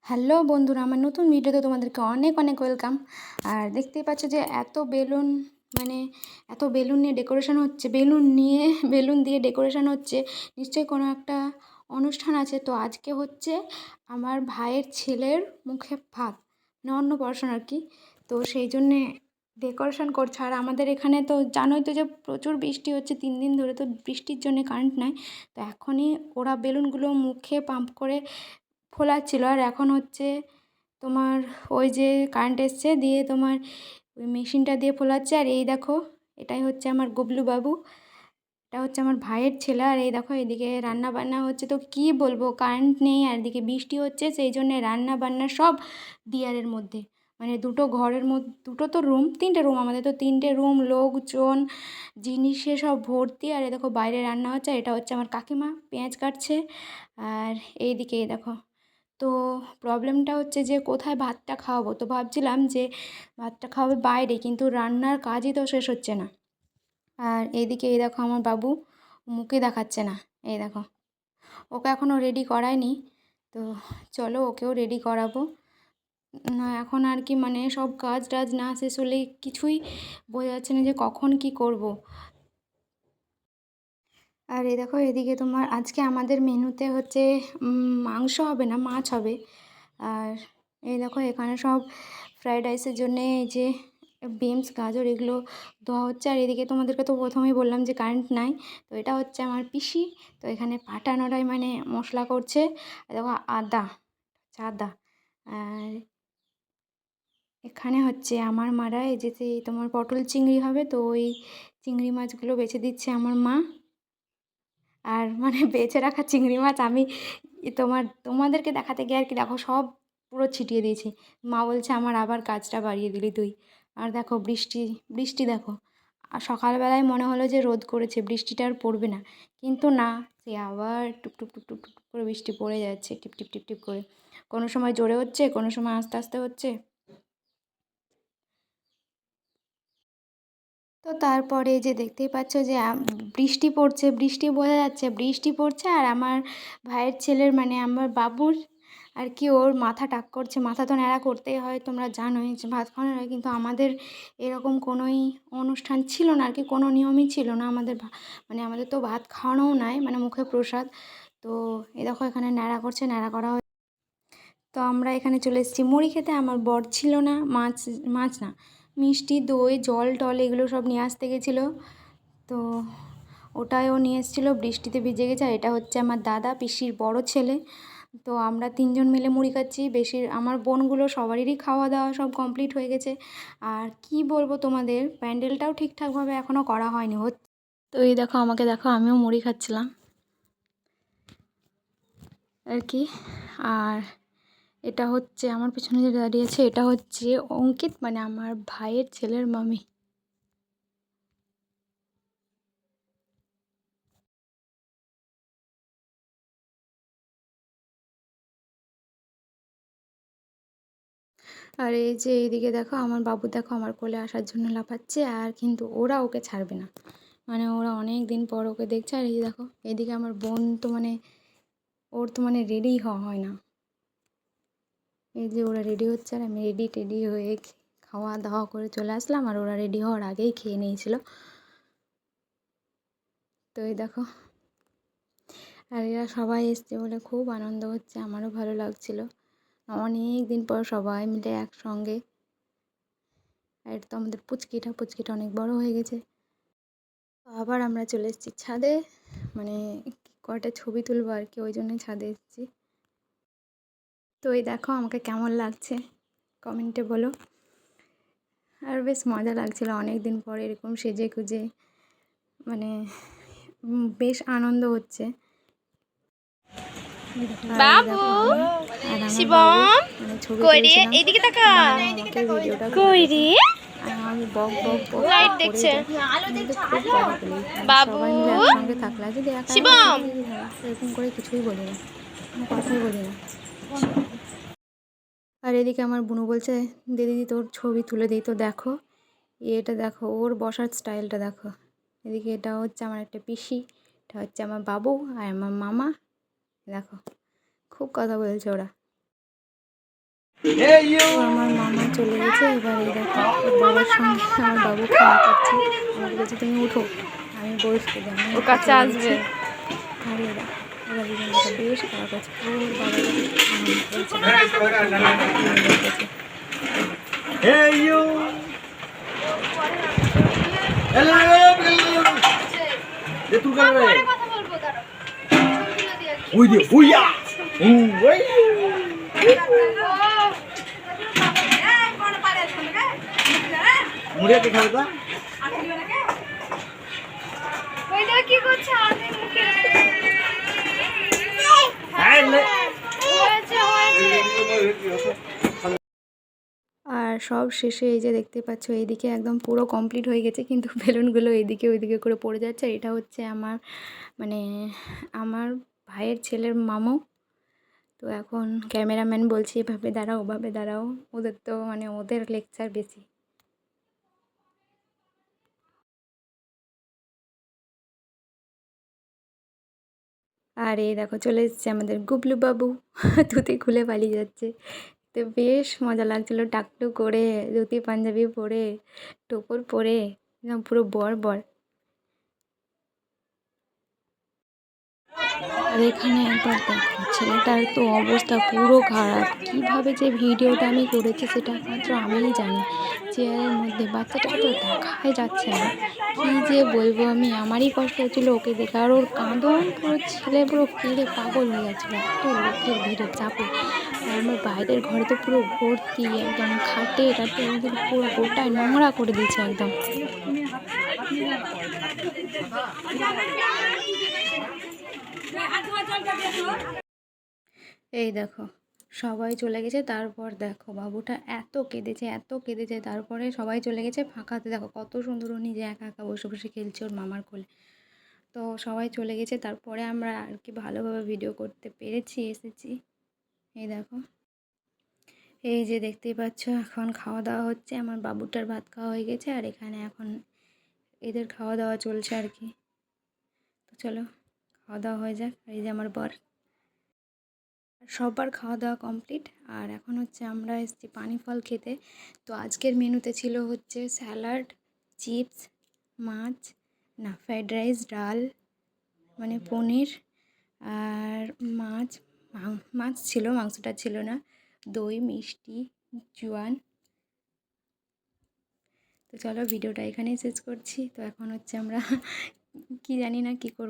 Hello বন্ধুরা, আমার নতুন ভিডিওতে তোমাদেরকে অনেক অনেক ওয়েলকাম। আর দেখতেই পাচ্ছ যে এত বেলুন, মানে এত বেলুন নিয়ে ডেকোরেশন হচ্ছে, বেলুন দিয়ে ডেকোরেশন হচ্ছে। নিশ্চয়ই কোনো একটা অনুষ্ঠান আছে। তো আজকে হচ্ছে আমার ভাইয়ের ছেলের মুখে ভাত, মানে অন্নপ্রাশন আর কি। তো সেই জন্যে ডেকোরেশন করছে। আর আমাদের এখানে তো জানোই তো যে প্রচুর বৃষ্টি হচ্ছে 3 দিন ধরে। তো বৃষ্টির জন্যে কারেন্ট নাই। তো এখনই ওরা বেলুনগুলো মুখে পাম্প করে ফোলাচ্ছিল। আর এখন হচ্ছে তোমার ওই যে কারেন্ট এসছে দিয়ে তোমার ওই মেশিনটা দিয়ে ফোলাচ্ছে। আর এই দেখো, এটাই হচ্ছে আমার গুবলু বাবু, এটা হচ্ছে আমার ভাইয়ের ছেলে। আর এই দেখো এদিকে রান্না বান্না হচ্ছে। তো কি বলবো, কারেন্ট নেই আর এদিকে বৃষ্টি হচ্ছে, সেই জন্যে রান্না বান্না সব ডিয়ারের মধ্যে। মানে দুটো ঘরের মধ্যে, দুটো তো রুম, 3টে রুম আমাদের, তো 3টে রুম, লোকজন, জিনিসে সব ভর্তি। আর এ দেখো বাইরে রান্না হচ্ছে। এটা হচ্ছে আমার কাকিমা পেঁয়াজ কাটছে। আর এইদিকে এই দেখো। তো প্রবলেমটা হচ্ছে যে কোথায় ভাতটা খাওয়াবো। তো ভাবছিলাম যে ভাতটা খাওয়াবে বাইরে, কিন্তু রান্নার কাজই তো শেষ হচ্ছে না। আর এইদিকে এই দেখো আমার বাবু মুখে দেখাচ্ছে না। এই দেখো, ওকে এখনও রেডি করায়নি। তো চলো ওকেও রেডি করাবো। না এখন আর কি, মানে সব কাজ টাজ না শেষ হলে কিছুই বোঝা যাচ্ছে না যে কখন কি করব। আর এই দেখো এদিকে তোমার আজকে আমাদের মেনুতে হচ্ছে মাংস হবে না, মাছ হবে। আর এই দেখো এখানে সব ফ্রাইড রাইসের জন্যে এই যে বিনস, গাজর এগুলো দেওয়া হচ্ছে। আর এদিকে তোমাদেরকে তো প্রথমেই বললাম যে কারেন্ট নাই। তো এটা হচ্ছে আমার পিসি। তো এখানে পাটা নড়াই মানে মশলা করছে। আর দেখো আদা, আদা। আর এখানে হচ্ছে আমার মারা এই যে তোমার পটল চিংড়ি হবে, তো ওই চিংড়ি মাছগুলো বেছে দিচ্ছে আমার মা। আর মানে বেছে রাখা চিংড়ি মাছ আমি তোমাদেরকে দেখাতে গিয়ে আর কি দেখো সব পুরো ছিটিয়ে দিয়েছি। মা বলছে আমার আবার কাজটা বাড়িয়ে দিলি তুই। আর দেখো বৃষ্টি, বৃষ্টি দেখো। আর সকালবেলায় মনে হলো যে রোদ করেছে, বৃষ্টিটা আর পড়বে না, কিন্তু না, সে আবার টুপটুপ টুপটুপ টুপ করে বৃষ্টি পড়ে যাচ্ছে, টিপ টিপ টিপ টিপ করে। কোনো সময় জোরে হচ্ছে, কোনো সময় আস্তে আস্তে হচ্ছে। তো তারপরে যে দেখতেই পাচ্ছ যে বৃষ্টি পড়ছে, বৃষ্টি বোঝা যাচ্ছে বৃষ্টি পড়ছে। আর আমার ভাইয়ের ছেলের মানে আমার বাবুর আর কি ওর মাথা টাক করছে। মাথা তো ন্যাড়া করতেই হয়, তোমরা জানোই যে ভাত খাওয়ানোর হয়। কিন্তু আমাদের এরকম কোনোই অনুষ্ঠান ছিল না আর কি, কোনো নিয়মই ছিল না আমাদের। মানে আমাদের তো ভাত খাওয়ানোও নাই, মানে মুখে প্রসাদ। তো এ দেখো এখানে ন্যাড়া করছে, ন্যাড়া করা হয়। তো আমরা এখানে চলে এসেছি মুড়ি খেতে। আমার বর ছিল না, মাছ, মাছ না, মিষ্টি, দই, জল টল এগুলো সব নিয়ে আসতে গেছিলো। তো ওটাই ও নিয়ে এসেছিলো, বৃষ্টিতে ভিজে গেছে। আর এটা হচ্ছে আমার দাদা, পিসির বড় ছেলে। তো আমরা 3জন মিলে মুড়ি খাচ্ছি। আমার বোনগুলো সবারই খাওয়া দাওয়া সব কমপ্লিট হয়ে গেছে। আর কি বলবো তোমাদের, প্যান্ডেলটাও ঠিকঠাকভাবে এখনও করা হয়নি। তো এই দেখো আমাকে দেখো, আমিও মুড়ি খাচ্ছিলাম আর কি। আর এটা হচ্ছে আমার পেছনে যে দাঁড়িয়েছে, এটা হচ্ছে অঙ্কিত, মানে আমার ভাইয়ের ছেলের মামি। আর এই যে এইদিকে দেখো আমার বাবু, দেখো আমার কোলে আসার জন্য লাফাচ্ছে। আর কিন্তু ওরা ওকে ছাড়বে না, মানে ওরা অনেক দিন পর ওকে দেখছে। আর এই যে দেখো এইদিকে আমার বোন, তো মানে ওর তো মানে রেডি হওয়া হয় না। এই যে ওরা রেডি হচ্ছে, আর আমি রেডি টেডি হয়ে খাওয়া দাওয়া করে চলে আসলাম। আর ওরা রেডি হওয়ার আগেই খেয়ে নিয়েছিল। তো এই দেখো, আর এরা সবাই এসছে বলে খুব আনন্দ হচ্ছে, আমারও ভালো লাগছিল। অনেক দিন পর সবাই মিলে একসঙ্গে। আর এটা তো আমাদের পুচকিটা, পুচকিটা অনেক বড় হয়ে গেছে। তো আবার আমরা চলে এসেছি ছাদে, মানে কয়টা ছবি তুলবো আর কি, ওই জন্যই ছাদে এসেছি। তো এই দেখো আমাকে কেমন লাগছে কমেন্টে বলো। আর বেশ মজা লাগছিল অনেক দিন পর এরকম সেজে গুজে, মানে বেশ আনন্দ হচ্ছে। বাবু, আর আমার বাবু, শিবম, মানে ছবি কই রে? তুলছিলাম, এইদিকে তাকা। আমাকে ভিডিওটা কই করতেছে। রে? আর আমি বক বক বক লাইট করে দেখছে। যাই, কিন্তু খুব কথা বলি। মানে বাবু, সবাই মিলে একসঙ্গে থাকলে, যদি একা একা শিবম। থাকি এরকম করে কিছুই বলি না, কোনো কথাই বলি না। আর এদিকে আমার বুনু বলছে দিদি তোর ছবি তুলে দিই। তো দেখো এটা দেখো, ওর বসার স্টাইলটা দেখো। এদিকে এটা হচ্ছে আমার একটা পিসি, এটা হচ্ছে আমার বাবু আর আমার মামা। দেখো খুব কথা বলছে ওরা। তো আমার মামা চলে গেছে। এবার এই দেখো বাবার সঙ্গে আমার বাবু খেলা করছে। আমাকে বলছে তুমি উঠো, আমি বসতে দেন, ও কাছে আসবে। আর এরা এবার এই দেখো বেশ খেলা করছে। ওর বাবার কি করছে আর সব শেষে এই যে দেখতে পাচ্ছ এইদিকে একদম পুরো কমপ্লিট হয়ে গেছে, কিন্তু বেলুনগুলো এইদিকে ওইদিকে করে পড়ে যাচ্ছে। এটা হচ্ছে আমার মানে আমার ভাইয়ের ছেলের মামু। তো এখন ক্যামেরাম্যান বলছে এভাবে দাঁড়াও ওভাবে দাঁড়াও, ওদের তো মানে ওদের লেকচার বেশি। আর এই দেখো চলে এসেছে আমাদের গুবলু বাবু, ধুতি খুলে পালিয়ে যাচ্ছে। তো বেশ মজা লাগছিলো, টাকটু করে ধুতি পাঞ্জাবি পরে টোপর পরে একদম পুরো বর বর। আর এখানে একবার দেখো ছেলেটার তো অবস্থা পুরো খারাপ, কিভাবে যে ভিডিওটা আমি করেছি সেটা মাত্র আমিই জানি। চেয়ারের মধ্যে বাচ্চাটাকে তো দেখাই যাচ্ছে না, কী যে বলবো আমি, আমারই কষ্ট হচ্ছিলো ওকে দেখে। আর ওর কাঁদন পুরো ছেলে পুরো কেঁদে পাগল হয়ে যাচ্ছিলো এত লোকের ভিড়ে চাপে। আর আমার বাইরের ঘরে তো পুরো ভর্তি, একদম খাটে টাটে ওদের পুরো গোটায় নোংরা করে দিয়েছে একদম। এই দেখো সবাই চলে গেছে, তারপর দেখো বাবুটা এত কেঁদেছে, তারপরে সবাই চলে গেছে ফাঁকাতে। দেখো কত সুন্দর ও নিজে একা একা বসে বসে খেলছে ওর মামার কোলে। তো সবাই চলে গেছে, তারপরে আমরা আর কি ভালোভাবে ভিডিও করতে পেরেছি, এসেছি। এই দেখো এই যে দেখতেই পাচ্ছ এখন খাওয়া দাওয়া হচ্ছে, আমার বাবুটার ভাত খাওয়া হয়ে গেছে আর এখানে এখন এদের খাওয়া দাওয়া চলছে আর কি। তো চলো খাওয়া দাওয়া হয়ে যাক। এই যে আমার বর, সবার খাওয়া দাওয়া কমপ্লিট। আর এখন হচ্ছে আমরা এসেছি পানি ফল খেতে। তো আজকের মেনুতে ছিল হচ্ছে স্যালাড, চিপস, মাছ না ফ্রাইড রাইস, ডাল মানে পনির, আর মাছ ছিল, মাংসটা ছিল না, দই, মিষ্টি, জোয়ান। তো চলো ভিডিওটা এখানেই শেষ করছি। তো এখন হচ্ছে আমরা কি জানি না কি করব।